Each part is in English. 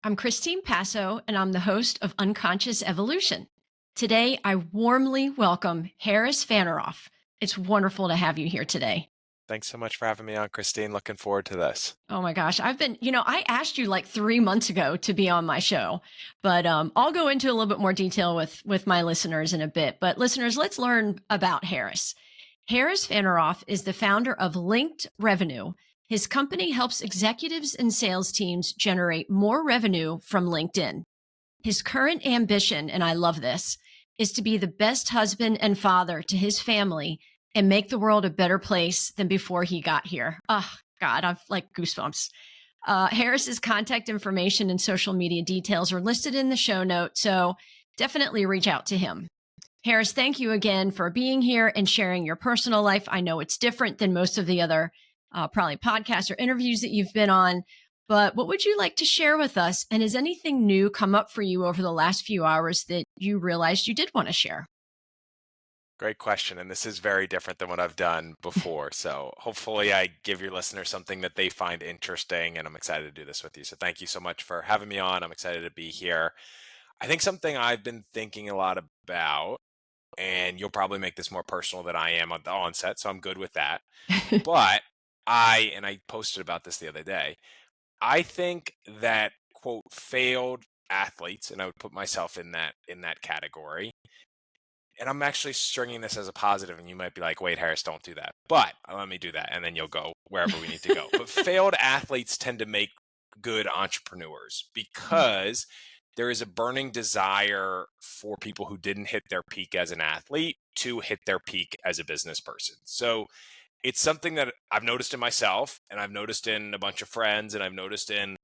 I'm Christine Passo, and I'm the host of Unconscious Evolution. Today, I warmly welcome Harris Fanaroff. It's wonderful to have you here today. Thanks so much for having me on, Christine. Looking forward to this. Oh my gosh, I asked you like 3 months ago to be on my show, but I'll go into a little bit more detail with my listeners in a bit. But listeners, let's learn about Harris. Harris Fanaroff is the founder of Linked Revenue. His company helps executives and sales teams generate more revenue from LinkedIn. His current ambition, and I love this, is to be the best husband and father to his family and make the world a better place than before he got here. Oh, God, I've like goosebumps. Harris's contact information and social media details are listed in the show notes, so definitely reach out to him. Harris, thank you again for being here and sharing your personal life. I know it's different than most of the other probably podcasts or interviews that you've been on, but what would you like to share with us? And has anything new come up for you over the last few hours that you realized you did want to share? Great question. And this is very different than what I've done before. So hopefully I give your listeners something that they find interesting. And I'm excited to do this with you. So thank you so much for having me on. I'm excited to be here. I think something I've been thinking a lot about, and you'll probably make this more personal than I am at the onset. So I'm good with that. But I posted about this the other day. I think that quote failed athletes, and I would put myself in that category. And I'm actually stringing this as a positive, and you might be like, wait, Harris, don't do that. But let me do that, and then you'll go wherever we need to go. But failed athletes tend to make good entrepreneurs because there is a burning desire for people who didn't hit their peak as an athlete to hit their peak as a business person. So it's something that I've noticed in myself, and I've noticed in a bunch of friends, and I've noticed in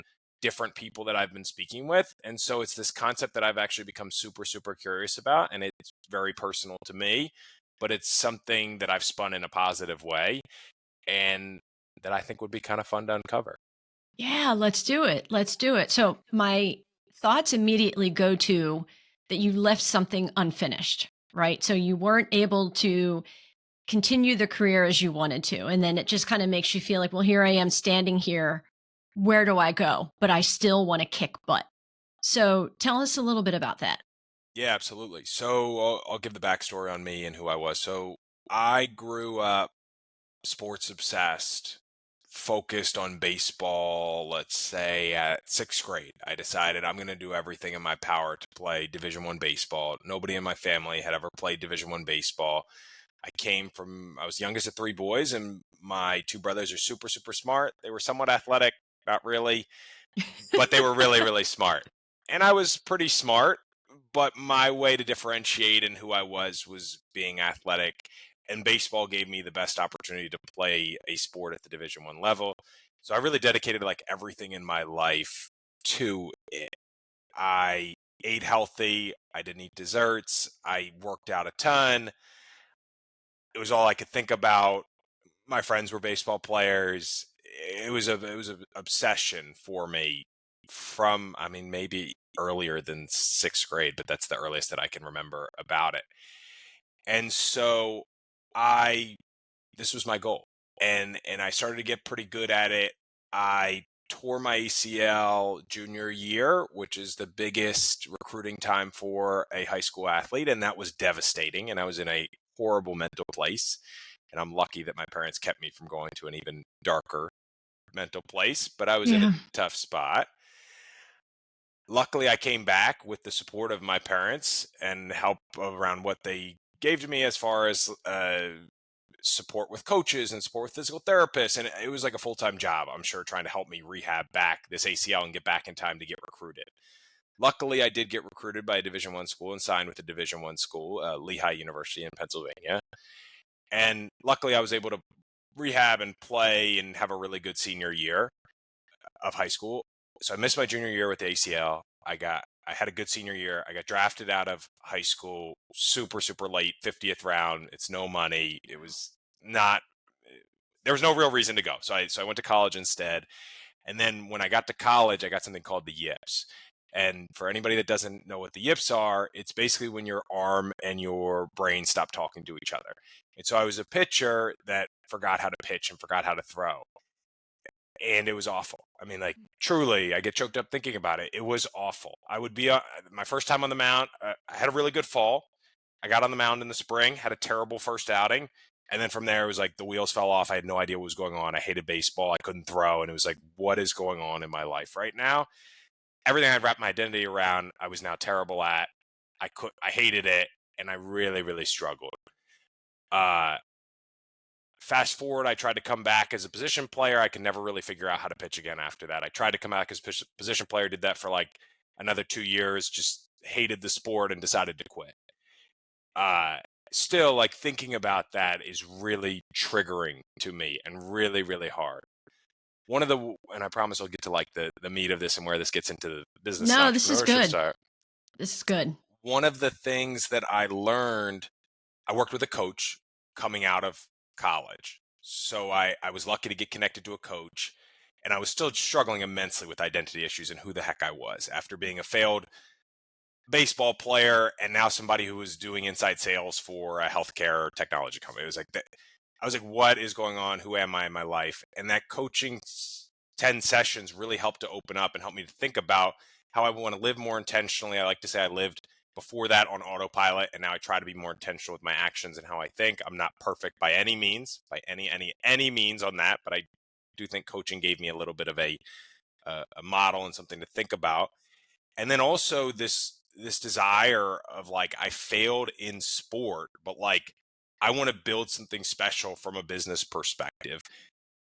different people that I've been speaking with. And so it's this concept that I've actually become super, super curious about. And it's very personal to me, but it's something that I've spun in a positive way and that I think would be kind of fun to uncover. Yeah, let's do it. Let's do it. So, my thoughts immediately go to that you left something unfinished, right? So, you weren't able to continue the career as you wanted to. And then it just kind of makes you feel like, well, here I am standing here. Where do I go? But I still want to kick butt. So tell us a little bit about that. Yeah, absolutely. So I'll give the backstory on me and who I was. So I grew up sports obsessed, focused on baseball. Let's say at sixth grade, I decided I'm going to do everything in my power to play Division 1 baseball. Nobody in my family had ever played Division 1 baseball. I was youngest of three boys, and my two brothers are super, super smart. They were somewhat athletic, not really, but they were really, really smart. And I was pretty smart, but my way to differentiate in who I was being athletic. And baseball gave me the best opportunity to play a sport at the Division 1 level. So I really dedicated like everything in my life to it. I ate healthy. I didn't eat desserts. I worked out a ton. It was all I could think about. My friends were baseball players. It was a obsession for me from, I mean, maybe earlier than sixth grade, but that's the earliest that I can remember about it. And so I this was my goal. And I started to get pretty good at it. I tore my ACL junior year, which is the biggest recruiting time for a high school athlete, and that was devastating. And I was in a horrible mental place. And I'm lucky that my parents kept me from going to an even darker mental place, but I was in a Yeah. tough spot. Luckily, I came back with the support of my parents and help around what they gave to me as far as support with coaches and support with physical therapists. And it was like a full time job, I'm sure, trying to help me rehab back this ACL and get back in time to get recruited. Luckily, I did get recruited by a Division 1 school and signed with a Division 1 school, Lehigh University in Pennsylvania. And luckily, I was able to rehab and play and have a really good senior year of high school. So I missed my junior year with the ACL. I had a good senior year. I got drafted out of high school super, super late, 50th round. It's no money. It was not, there was no real reason to go. So I went to college instead. And then when I got to college, I got something called the yips. And for anybody that doesn't know what the yips are, it's basically when your arm and your brain stop talking to each other. And so I was a pitcher that forgot how to pitch and forgot how to throw. And it was awful. I mean, like, truly, I get choked up thinking about it. It was awful. I would be my first time on the mound. I had a really good fall. I got on the mound in the spring, had a terrible first outing. And then from there, it was like the wheels fell off. I had no idea what was going on. I hated baseball. I couldn't throw. And it was like, what is going on in my life right now? Everything I'd wrapped my identity around, I was now terrible at. I hated it. And I really, really struggled. Uh, Fast forward, I tried to come back as a position player. I could never really figure out how to pitch again after that. I tried to come back as position player, did that for like another 2 years, just hated the sport and decided to quit. Uh, Still, like thinking about that is really triggering to me and really, really hard. And I promise I'll get to like the meat of this and where this gets into the business and No, this is entrepreneurship good. side. This is good. One of the things that I learned, I worked with a coach coming out of college. So I was lucky to get connected to a coach, and I was still struggling immensely with identity issues and who the heck I was after being a failed baseball player and now somebody who was doing inside sales for a healthcare technology company. It was like that. I was like, what is going on? Who am I in my life? And that coaching 10 sessions really helped to open up and help me to think about how I want to live more intentionally. I like to say I lived before that on autopilot, and now I try to be more intentional with my actions and how I think. I'm not perfect by any means, by any means on that, but I do think coaching gave me a little bit of a model and something to think about. And then also this desire of like, I failed in sport, but like I want to build something special from a business perspective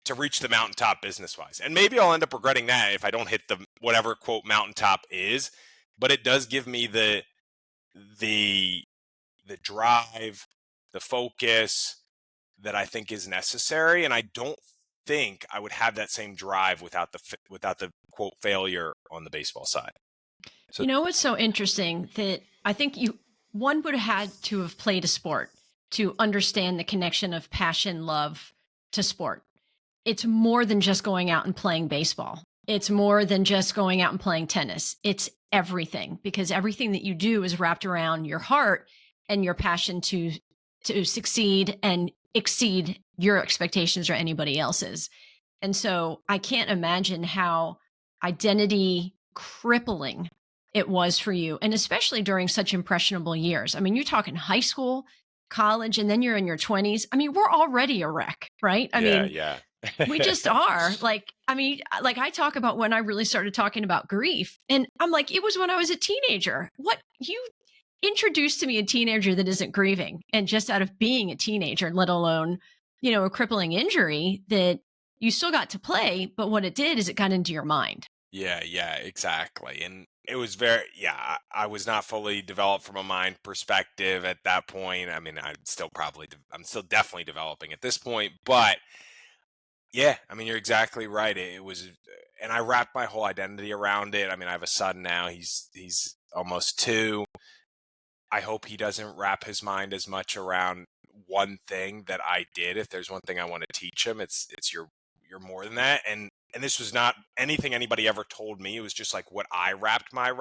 to reach the mountaintop business wise. And maybe I'll end up regretting that if I don't hit the whatever quote mountaintop is, but it does give me the the drive, the focus that I think is necessary, and I don't think I would have that same drive without the quote failure on the baseball side. So You know what's so interesting that I think one would have had to have played a sport to understand the connection of passion, love to sport. It's more than just going out and playing baseball. It's more than just going out and playing tennis. It's everything, because everything that you do is wrapped around your heart and your passion to succeed and exceed your expectations or anybody else's. And so I can't imagine how identity crippling it was for you, and especially during such impressionable years. I mean, you're talking high school, college, and then you're in your 20s. I mean, we're already a wreck, right? I yeah, mean, yeah. we just are. Like, I mean, like I talk about when I really started talking about grief, and I'm like, it was when I was a teenager. What you introduced to me a teenager that isn't grieving, and just out of being a teenager, let alone, a crippling injury that you still got to play, but what it did is it got into your mind. Yeah, yeah, exactly. And it was very, yeah, I was not fully developed from a mind perspective at that point. I mean, I'm still definitely developing at this point, but yeah, I mean, you're exactly right. It was, and I wrapped my whole identity around it. I mean, I have a son now. He's almost 2. I hope he doesn't wrap his mind as much around one thing that I did. If there's one thing I want to teach him, it's you're more than that. And this was not anything anybody ever told me. It was just like what I wrapped my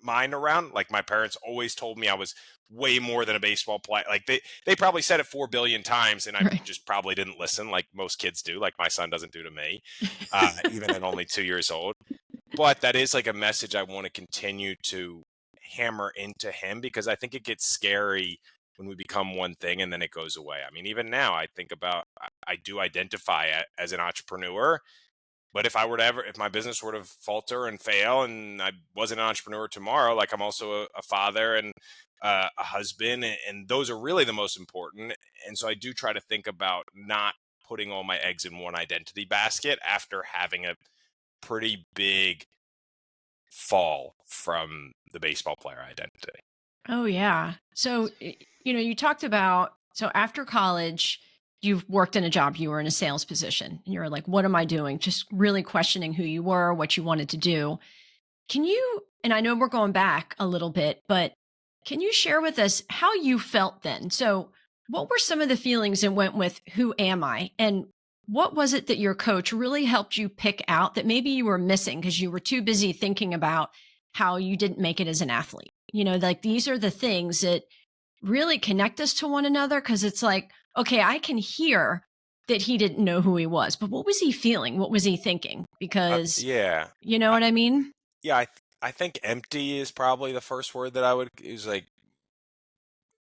mind around. Like my parents always told me I was way more than a baseball player. Like they probably said it 4 billion times, and I Right. just probably didn't listen, like most kids do, like my son doesn't do to me, even at only 2 years old. But that is like a message I want to continue to hammer into him, because I think it gets scary when we become one thing and then it goes away. I mean, even now I think about, I do identify as an entrepreneur, but if my business were to falter and fail and I wasn't an entrepreneur tomorrow, like I'm also a father and a husband, and those are really the most important. And so I do try to think about not putting all my eggs in one identity basket after having a pretty big fall from the baseball player identity. Oh, yeah. So, you talked about, so after college, you've worked in a job, you were in a sales position, and you're like, what am I doing? Just really questioning who you were, what you wanted to do. And I know we're going back a little bit, but can you share with us how you felt then? So, what were some of the feelings that went with who am I? And what was it that your coach really helped you pick out that maybe you were missing because you were too busy thinking about how you didn't make it as an athlete? Like these are the things that really connect us to one another, because it's like, okay, I can hear that he didn't know who he was, but what was he feeling? What was he thinking? Because Yeah. you know I, what I mean? yeah, I think empty is probably the first word that I would is like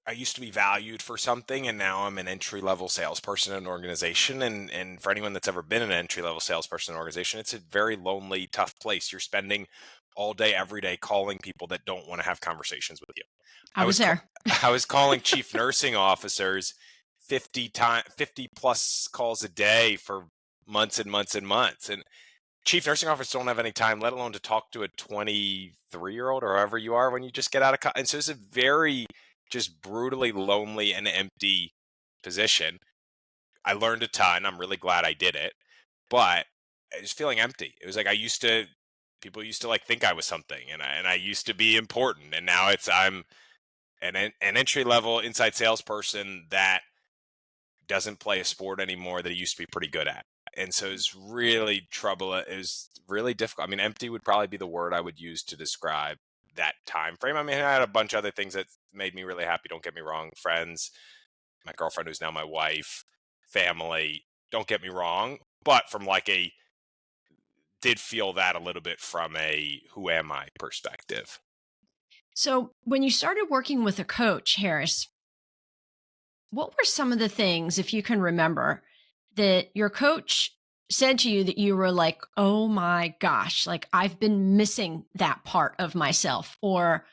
I used to be valued for something and now I'm an entry level salesperson in an organization. And for anyone that's ever been an entry level salesperson in an organization, it's a very lonely, tough place. You're spending all day, every day calling people that don't want to have conversations with you. I I was was there. I was calling chief nursing officers 50 plus calls a day for months and months and months. And chief nursing officers don't have any time, let alone to talk to a 23-year-old or however you are when you just get out of college. And so it's a very just brutally lonely and empty position. I learned a ton. I'm really glad I did it, but I was feeling empty. It was like people used to like think I was something, and I used to be important, and now I'm an entry level inside salesperson that doesn't play a sport anymore that he used to be pretty good at. And so it's really trouble. It was really difficult. I mean, empty would probably be the word I would use to describe that time frame. I mean, I had a bunch of other things that made me really happy. Don't get me wrong. Friends, my girlfriend, who's now my wife, family, don't get me wrong. But from like did feel that a little bit from a who am I perspective. So, when you started working with a coach, Harris, what were some of the things, if you can remember, that your coach said to you that you were like, oh my gosh, like I've been missing that part of myself? Or,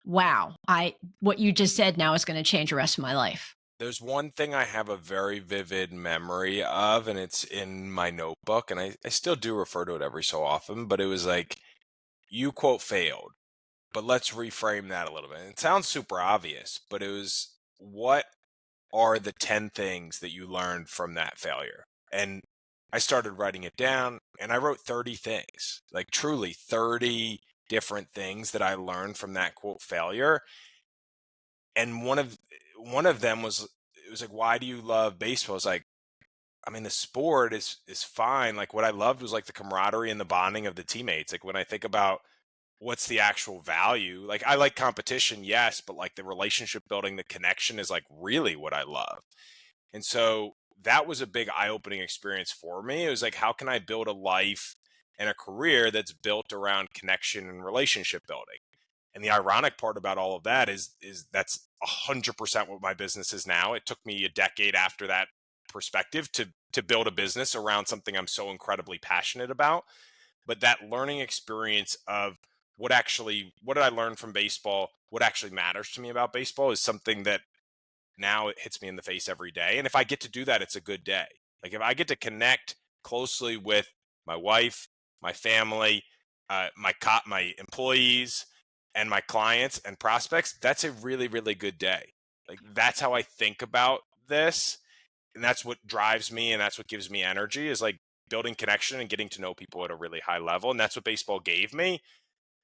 wow, what you just said now is going to change the rest of my life? There's one thing I have a very vivid memory of, and it's in my notebook, and I still do refer to it every so often, but it was like, you quote failed, but let's reframe that a little bit. It sounds super obvious, but it was, what are the 10 things that you learned from that failure? And I started writing it down, and I wrote 30 things, like truly 30 different things that I learned from that quote failure. And one of them was, it was like, why do you love baseball? It's like, I mean, the sport is fine. Like, what I loved was like the camaraderie and the bonding of the teammates. Like, when I think about what's the actual value, like I like competition, yes, but like the relationship building, the connection is like really what I love. And so that was a big eye-opening experience for me. It was like, how can I build a life and a career that's built around connection and relationship building? And the ironic part about all of that is that's 100% what my business is now. It took me a decade after that perspective to build a business around something I'm so incredibly passionate about. But that learning experience of what did I learn from baseball? What actually matters to me about baseball is something that now it hits me in the face every day. And if I get to do that, it's a good day. Like if I get to connect closely with my wife, my family, my employees, and my clients and prospects, that's a really, really good day. Like that's how I think about this. And that's what drives me and that's what gives me energy, is like building connection and getting to know people at a really high level. And that's what baseball gave me.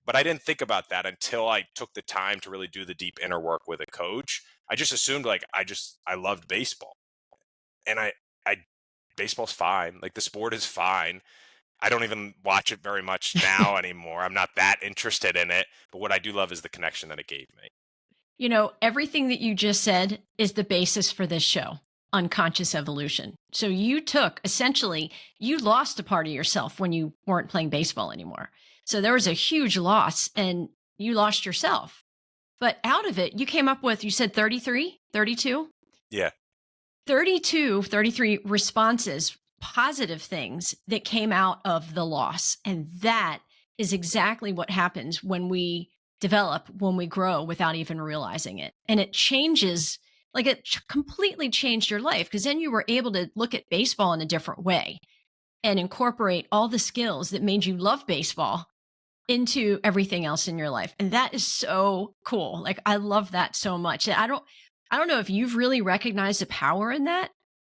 But I didn't think about that until I took the time to really do the deep inner work with a coach. I just assumed like I loved baseball. And I baseball's fine. Like the sport is fine. I don't even watch it very much now anymore. I'm not that interested in it, but what I do love is the connection that it gave me. You know, everything that you just said is the basis for this show, Unconscious Evolution. So you lost a part of yourself when you weren't playing baseball anymore. So there was a huge loss and you lost yourself. But out of it, you came up with, you said 33, 32, Yeah. 32, 33 responses, positive things that came out of the loss. And that is exactly what happens when we develop, when we grow without even realizing it. And it changes, like completely changed your life because then you were able to look at baseball in a different way and incorporate all the skills that made you love baseball into everything else in your life. And that is so cool. Like I love that so much. I don't know if you've really recognized the power in that,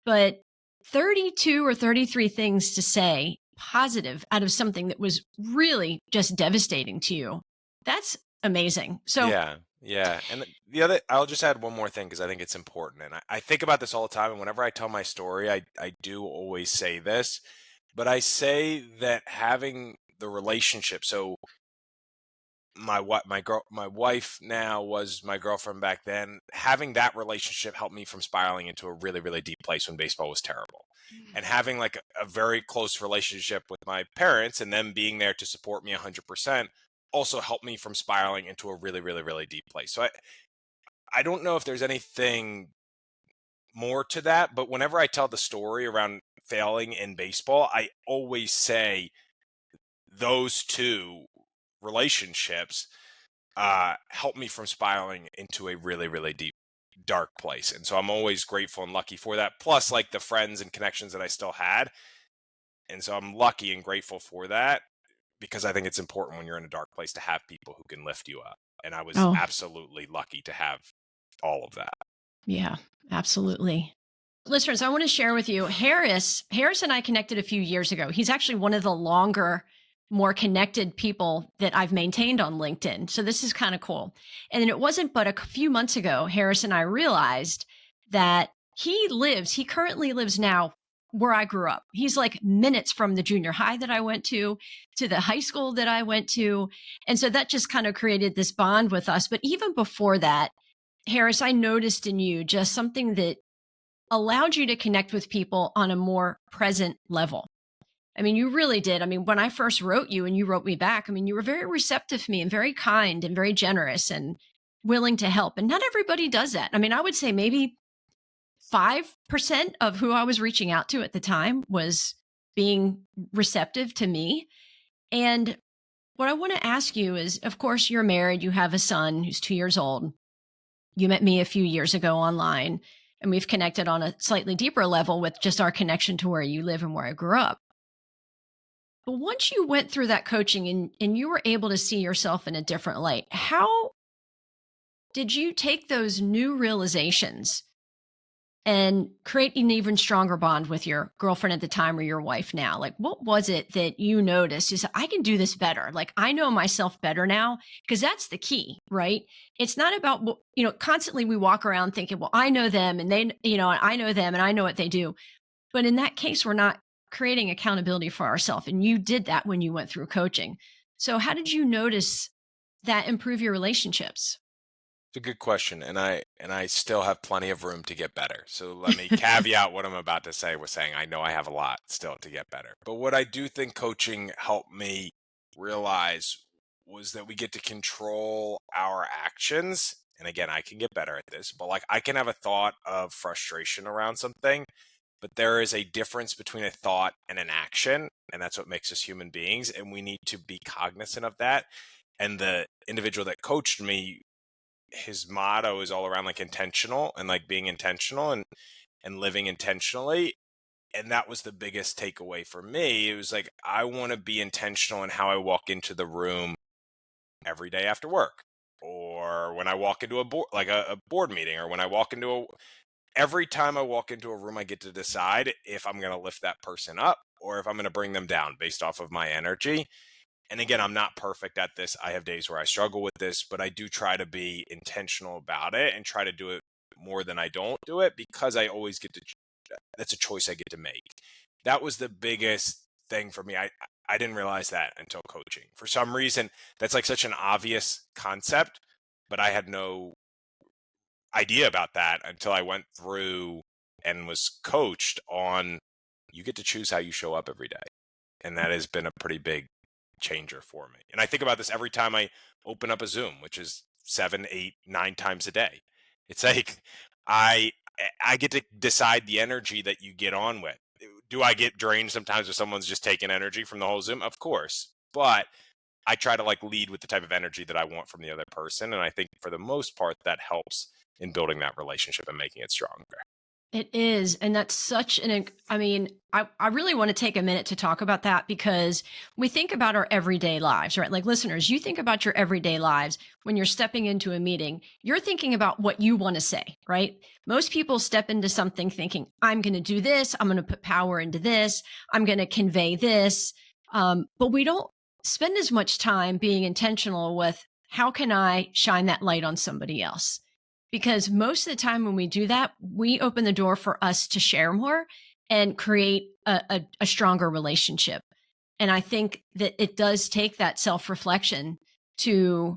but 32 or 33 things to say positive out of something that was really just devastating to you. That's amazing. So, Yeah. Yeah. And the other, I'll just add one more thing because I think it's important. And I think about this all the time. And whenever I tell my story, I do always say this, but I say that having the relationship. So my wife now was my girlfriend back then. Having that relationship helped me from spiraling into a really, really deep place when baseball was terrible. And having like a very close relationship with my parents and them being there to support me 100% also helped me from spiraling into a really, really, really deep place. So I don't know if there's anything more to that, but whenever I tell the story around failing in baseball, I always say those two relationships helped me from spiraling into a really, really deep, dark place. And so I'm always grateful and lucky for that. Plus, like the friends and connections that I still had. And so I'm lucky and grateful for that because I think it's important when you're in a dark place to have people who can lift you up. And I was Oh, absolutely lucky to have all of that. yeah, absolutely. Listeners, I want to share with you Harris and I connected a few years ago. He's actually one of the longer, more connected people that I've maintained on LinkedIn. So this is kind of cool. And then it wasn't but a few months ago, Harris and I realized that he currently lives now where I grew up. He's like minutes from the junior high that I went to the high school that I went to. And so that just kind of created this bond with us. But even before that, Harris, I noticed in you just something that allowed you to connect with people on a more present level. I mean, you really did. I mean, when I first wrote you and you wrote me back, I mean, you were very receptive to me and very kind and very generous and willing to help. And not everybody does that. I mean, I would say maybe 5% of who I was reaching out to at the time was being receptive to me. And what I want to ask you is, of course, you're married, you have a son who's 2 years old. You met me a few years ago online, and we've connected on a slightly deeper level with just our connection to where you live and where I grew up. But once you went through that coaching and you were able to see yourself in a different light, how did you take those new realizations and create an even stronger bond with your girlfriend at the time or your wife now? Like, what was it that you noticed? You said, I can do this better. Like, I know myself better now, because that's the key, right? It's not about, constantly we walk around thinking, well, I know them and they, I know them and I know what they do. But in that case, we're not creating accountability for ourselves. And you did that when you went through coaching. So, how did you notice that improve your relationships? It's a good question, and I still have plenty of room to get better. So let me caveat what I'm about to say with saying I know I have a lot still to get better. But what I do think coaching helped me realize was that we get to control our actions. And again, I can get better at this, but like I can have a thought of frustration around something, but there is a difference between a thought and an action, and that's what makes us human beings, and we need to be cognizant of that. And the individual that coached me, his motto is all around like intentional and like being intentional and living intentionally. And that was the biggest takeaway for me. It was like I want to be intentional in how I walk into the room every day after work, or when I walk into a board, like a board meeting, or when I walk into every time I walk into a room, I get to decide if I'm going to lift that person up or if I'm going to bring them down based off of my energy. And again, I'm not perfect at this. I have days where I struggle with this, but I do try to be intentional about it and try to do it more than I don't do it, because I always get to, that's a choice I get to make. That was the biggest thing for me. I didn't realize that until coaching. For some reason, that's like such an obvious concept, but I had no idea about that until I went through and was coached on, you get to choose how you show up every day. And that has been a pretty big changer for me. And I think about this every time I open up a Zoom, which is 7, 8, 9 times a day. It's like I I get to decide the energy that you get on with. Do I get drained sometimes if someone's just taking energy from the whole Zoom? Of course. But I try to like lead with the type of energy that I want from the other person. And I think for the most part that helps in building that relationship and making it stronger. It is. And that's such I mean, I really want to take a minute to talk about that, because we think about our everyday lives, right? Like listeners, you think about your everyday lives when you're stepping into a meeting, you're thinking about what you want to say, right? Most people step into something thinking, I'm going to do this, I'm going to put power into this, I'm going to convey this. But we don't spend as much time being intentional with how can I shine that light on somebody else? Because most of the time when we do that, we open the door for us to share more and create a stronger relationship. And I think that it does take that self reflection to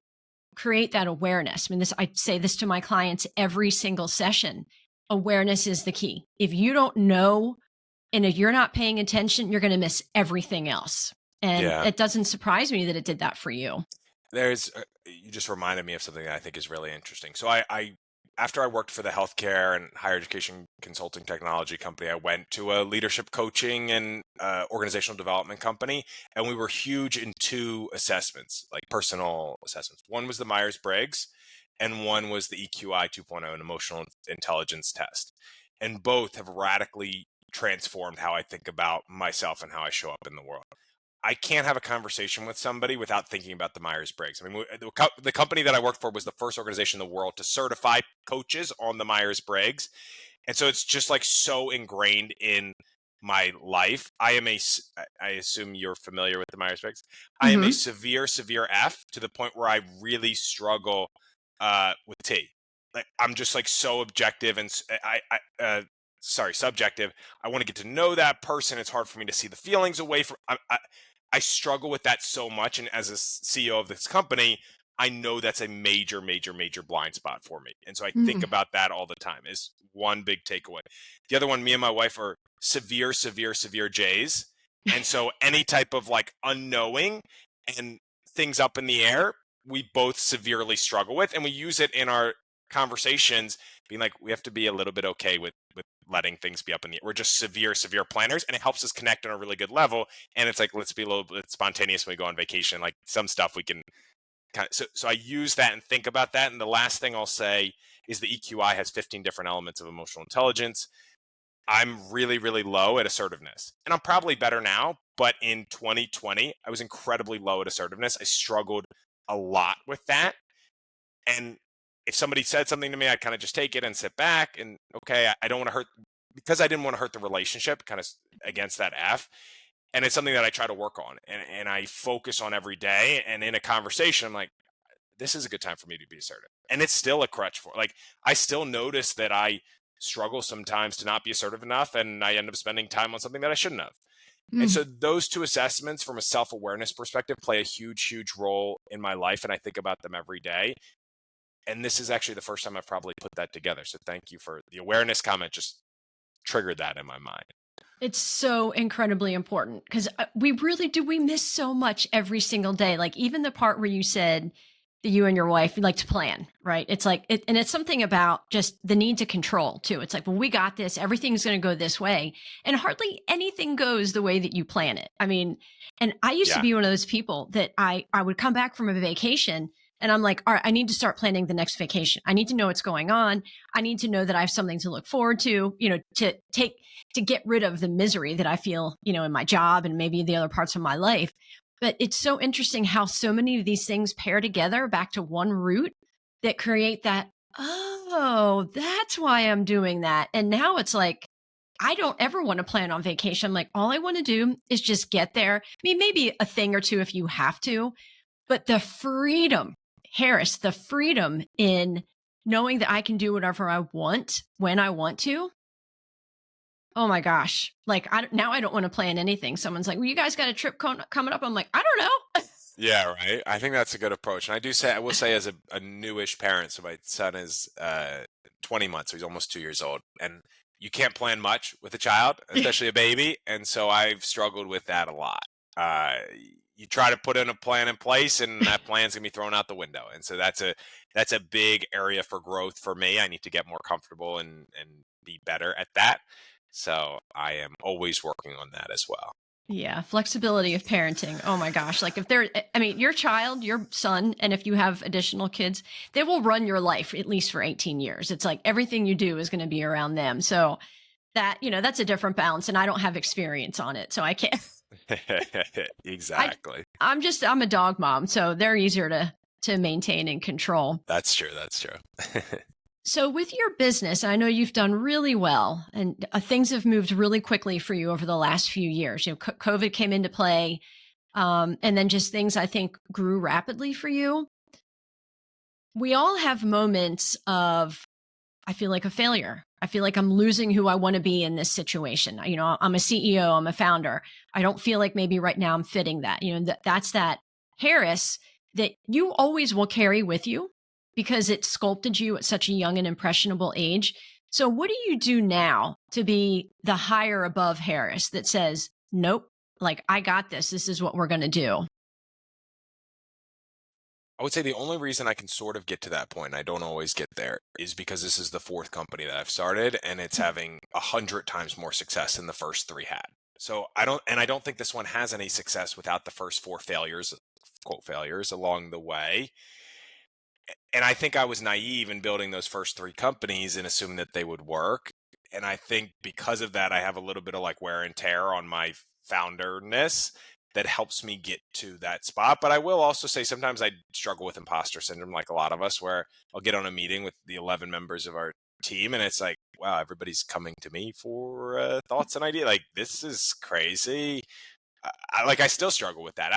create that awareness. I mean, I say this to my clients every single session. Awareness is the key. If you don't know and if you're not paying attention, you're going to miss everything else. And Yeah. it doesn't surprise me that it did that for you. You just reminded me of something that I think is really interesting. So I after I worked for the healthcare and higher education consulting technology company, I went to a leadership coaching and organizational development company, and we were huge in two assessments, like personal assessments. One was the Myers-Briggs, and one was the EQI 2.0, an emotional intelligence test. And both have radically transformed how I think about myself and how I show up in the world. I can't have a conversation with somebody without thinking about the Myers-Briggs. I mean, the company that I worked for was the first organization in the world to certify coaches on the Myers-Briggs. And so it's just like so ingrained in my life. I assume you're familiar with the Myers-Briggs. I am a Hmm. severe F, to the point where I really struggle with T. Like, I'm just like so objective and subjective. I want to get to know that person. It's hard for me to see the feelings away from. I struggle with that so much. And as a CEO of this company, I know that's a major blind spot for me. And so I think Mm. about that all the time is one big takeaway. The other one, me and my wife are severe J's. And so any type of like unknowing and things up in the air, we both severely struggle with. And we use it in our conversations, being like, we have to be a little bit okay with letting things be up in the air. We're just severe planners, and it helps us connect on a really good level. And it's like, let's be a little bit spontaneous when we go on vacation. Like some stuff we can kind of, so I use that and think about that. And the last thing I'll say is the EQI has 15 different elements of emotional intelligence. I'm really low at assertiveness, and I'm probably better now. But in 2020, I was incredibly low at assertiveness. I struggled a lot with that. And if somebody said something to me, I'd kind of just take it and sit back and, okay, I don't want to hurt, because I didn't want to hurt the relationship, kind of against that F. And it's something that I try to work on, and I focus on every day. And in a conversation, I'm like, this is a good time for me to be assertive. And it's still a crutch for, like, I still notice that I struggle sometimes to not be assertive enough, and I end up spending time on something that I shouldn't have. And Mm. so those two assessments from a self-awareness perspective play a huge role in my life. And I think about them every day. And this is actually the first time I've probably put that together. So thank you for the awareness comment, just triggered that in my mind. It's so incredibly important because we really do. We miss so much every single day. Like even the part where you said that you and your wife you like to plan, right? It's like, and it's something about just the need to control too. It's like, well, we got this. Everything's going to go this way, and hardly anything goes the way that you plan it. I mean, and I used to Yeah. be one of those people that I would come back from a vacation. And I'm like, all right, I need to start planning the next vacation. I need to know what's going on. I need to know that I have something to look forward to, to get rid of the misery that I feel, in my job and maybe the other parts of my life. But it's so interesting how so many of these things pair together back to one root that create that, oh, that's why I'm doing that. And now it's like, I don't ever want to plan on vacation. I'm like, all I want to do is just get there. I mean, maybe a thing or two if you have to, but the freedom, Harris, the freedom in knowing that I can do whatever I want when I want to. Oh my gosh. Like now I don't want to plan anything. Someone's like, well, you guys got a trip coming up. I'm like, I don't know. Yeah, right. I think that's a good approach. And I will say, as a newish parent, so my son is 20 months, so he's almost 2 years old. And you can't plan much with a child, especially a baby. And so I've struggled with that a lot. Uh, you try to put in a plan in place, and that plan's gonna be thrown out the window. And so that's a big area for growth for me. I need to get more comfortable and be better at that. So I am always working on that as well. Yeah, flexibility of parenting. Oh my gosh. Like if I mean, your child, your son, and if you have additional kids, they will run your life at least for 18 years. It's like everything you do is going to be around them. So that's a different balance and I don't have experience on it. So I can't I Exactly. I'm a dog mom, so they're easier to maintain and control. That's true. That's true. So, with your business, I know you've done really well, and things have moved really quickly for you over the last few years. COVID came into play, and then just things I think grew rapidly for you. We all have moments of, I feel like a failure. I feel like I'm losing who I want to be in this situation. I'm a CEO, I'm a founder. I don't feel like maybe right now I'm fitting that. That's that Harris that you always will carry with you because it sculpted you at such a young and impressionable age. So, what do you do now to be the higher above Harris that says, nope, like I got this. This is what we're going to do? I would say the only reason I can sort of get to that point, and I don't always get there, is because this is the fourth company that I've started, and it's having 100 times more success than the first three had. So I don't think this one has any success without the first four failures, quote failures along the way. And I think I was naive in building those first three companies and assuming that they would work. And I think because of that, I have a little bit of like wear and tear on my founderness that helps me get to that spot. But I will also say sometimes I struggle with imposter syndrome, like a lot of us, where I'll get on a meeting with the 11 members of our team and it's like, wow, everybody's coming to me for thoughts and ideas. Like, this is crazy. I still struggle with that.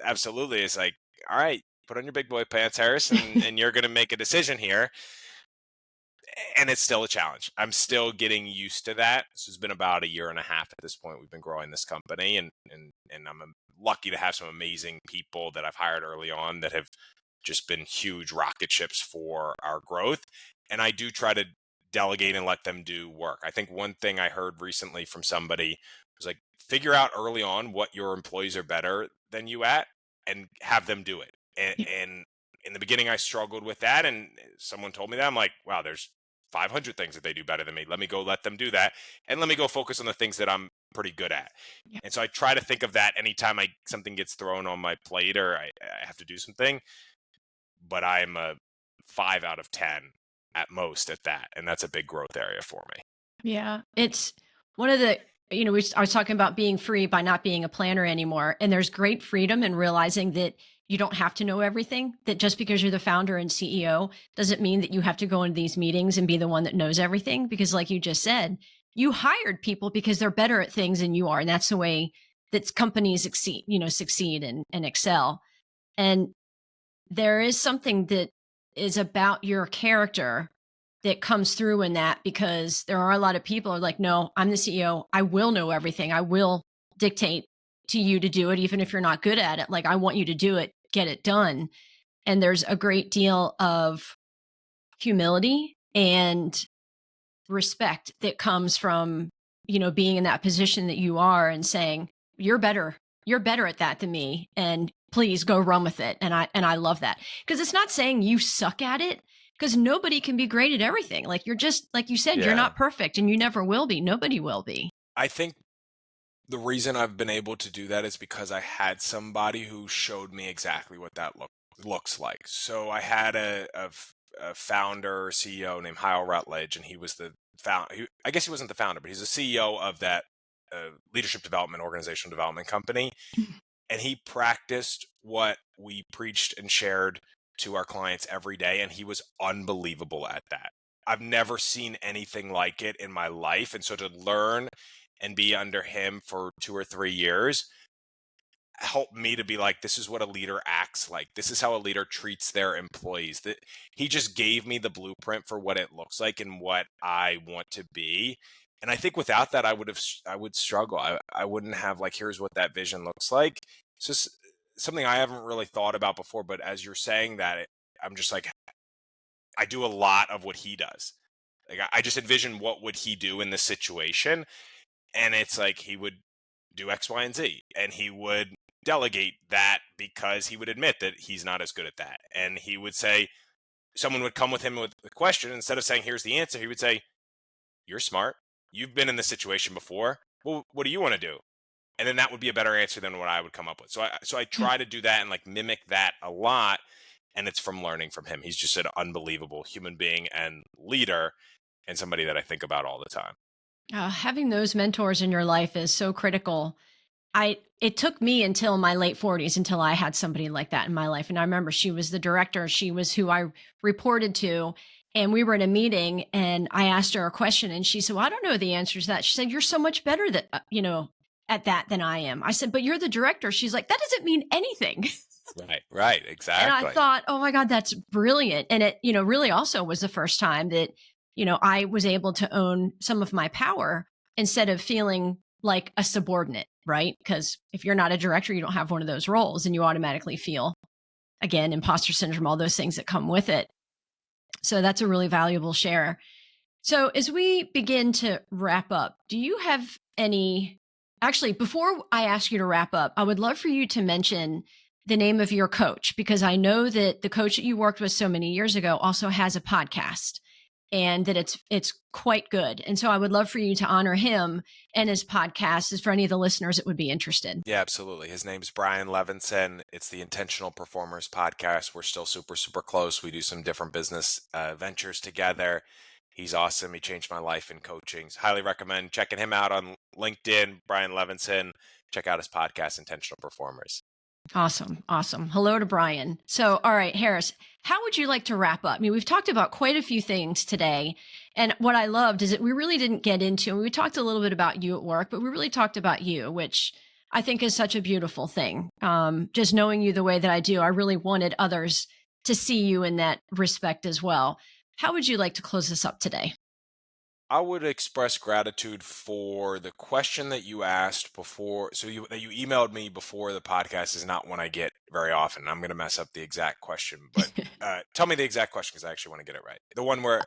Absolutely. It's like, all right, put on your big boy pants, Harris, and you're going to make a decision here. And it's still a challenge. I'm still getting used to that. This has been about a year and a half at this point. We've been growing this company, and I'm lucky to have some amazing people that I've hired early on that have just been huge rocket ships for our growth. And I do try to delegate and let them do work. I think one thing I heard recently from somebody was like, figure out early on what your employees are better than you at and have them do it. And in the beginning, I struggled with that. And someone told me that. I'm like, wow, there's 500 things that they do better than me. Let me go let them do that. And let me go focus on the things that I'm pretty good at. Yeah. And so I try to think of that anytime something gets thrown on my plate or I have to do something. But I'm a 5 out of 10 at most at that. And that's a big growth area for me. Yeah. It's one of the, I was talking about being free by not being a planner anymore. And there's great freedom in realizing that you don't have to know everything, that just because you're the founder and CEO doesn't mean that you have to go into these meetings and be the one that knows everything. Because, like you just said, you hired people because they're better at things than you are. And that's the way that companies succeed and excel. And there is something that is about your character that comes through in that, because there are a lot of people who are like, no, I'm the CEO. I will know everything. I will dictate to you to do it, even if you're not good at it. Like, I want you to do it, get it done. And there's a great deal of humility and respect that comes from, being in that position that you are and saying, you're better at that than me. And please go run with it. And I love that, because it's not saying you suck at it, because nobody can be great at everything. Like, you're just, like you said, you're Yeah. not perfect and you never will be. Nobody will be. I think the reason I've been able to do that is because I had somebody who showed me exactly what that looks like. So I had a founder CEO named Hyle Rutledge, and he was the I guess he wasn't the founder, but he's the CEO of that leadership development, organizational development company. And he practiced what we preached and shared to our clients every day. And he was unbelievable at that. I've never seen anything like it in my life. And so to learn and be under him for 2 or 3 years helped me to be like, this is what a leader acts like. This is how a leader treats their employees. That he just gave me the blueprint for what it looks like and what I want to be. And I think without that, I would struggle. I wouldn't have like, here's what that vision looks like. It's just something I haven't really thought about before. But as you're saying that, I'm just like, I do a lot of what he does. Like, I just envision what would he do in this situation. And it's like, he would do X, Y, and Z. And he would delegate that because he would admit that he's not as good at that. And he would say, someone would come with him with a question. Instead of saying, here's the answer, he would say, you're smart. You've been in this situation before. Well, what do you want to do? And then that would be a better answer than what I would come up with. So I try to do that and like mimic that a lot. And it's from learning from him. He's just an unbelievable human being and leader, and somebody that I think about all the time. Having those mentors in your life is so critical. It took me until my late 40s until I had somebody like that in my life. And I remember she was the director, she was who I reported to. And we were in a meeting and I asked her a question and she said, well, I don't know the answer to that. She said, you're so much better at that than I am. I said, but you're the director. She's like, that doesn't mean anything. Right, And I exactly. thought, oh my God, that's brilliant. And it, really also was the first time that, I was able to own some of my power instead of feeling like a subordinate, right? Because if you're not a director, you don't have one of those roles and you automatically feel again, imposter syndrome, all those things that come with it. So that's a really valuable share. So as we begin to wrap up, do you have any, actually, before I ask you to wrap up, I would love for you to mention the name of your coach, because I know that the coach that you worked with so many years ago also has a podcast, and that it's quite good. And so I would love for you to honor him and his podcast, as for any of the listeners that would be interested. Yeah, absolutely. His name's Brian Levinson. It's the Intentional Performers podcast. We're still super, super close. We do some different business ventures together. He's awesome. He changed my life in coaching. Highly recommend checking him out on LinkedIn, Brian Levinson. Check out his podcast, Intentional Performers. Awesome. Awesome. Hello to Brian. So, all right, Harris, how would you like to wrap up? I mean, we've talked about quite a few things today. And what I loved is that we really didn't get into, and we talked a little bit about you at work, but we really talked about you, which I think is such a beautiful thing. Just knowing you the way that I do, I really wanted others to see you in that respect as well. How would you like to close this up today? I would express gratitude for the question that you asked before. So that you emailed me before the podcast is not one I get very often. I'm going to mess up the exact question, but tell me the exact question, because I actually want to get it right. The one where,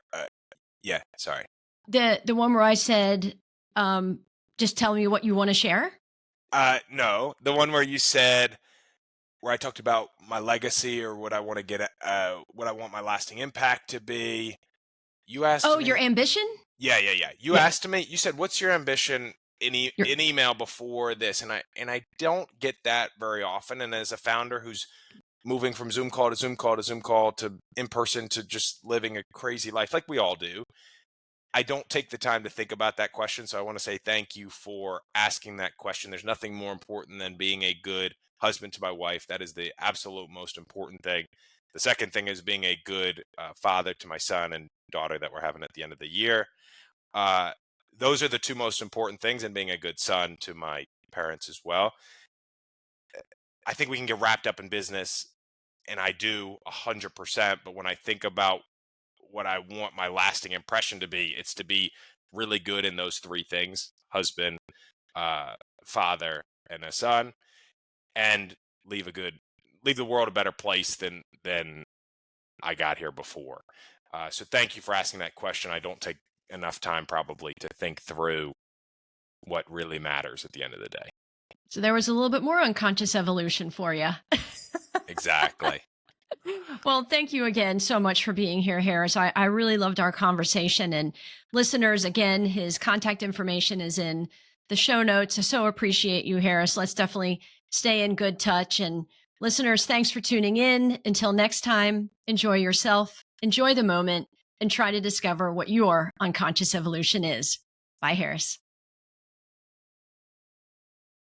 yeah, sorry. The one where I said, just tell me what you want to share. No, the one where you said, where I talked about my legacy, or what I want to get, what I want my lasting impact to be. You asked Oh, me. your ambition? Yeah. You Yeah. asked me. You said, "What's your ambition?" In email before this, and I don't get that very often. And as a founder who's moving from Zoom call to Zoom call to Zoom call to in person to just living a crazy life like we all do, I don't take the time to think about that question. So I want to say thank you for asking that question. There's nothing more important than being a good husband to my wife. That is the absolute most important thing. The second thing is being a good father to my son and daughter that we're having at the end of the year. Uh, those are the two most important things, and being a good son to my parents as well. I think we can get wrapped up in business, and I do 100%. But when I think about what I want my lasting impression to be, it's to be really good in those three things: husband, uh, father, and a son, and leave the world a better place than I got here before. So thank you for asking that question. I don't take enough time probably to think through what really matters at the end of the day. So there was a little bit more unconscious evolution for you. Exactly. Well, thank you again so much for being here, Harris. I really loved our conversation. And listeners, again, his contact information is in the show notes. I so appreciate you, Harris. Let's definitely stay in good touch. And listeners, thanks for tuning in. Until next time, enjoy yourself, enjoy the moment, and try to discover what your unconscious evolution is. Bye, Harris.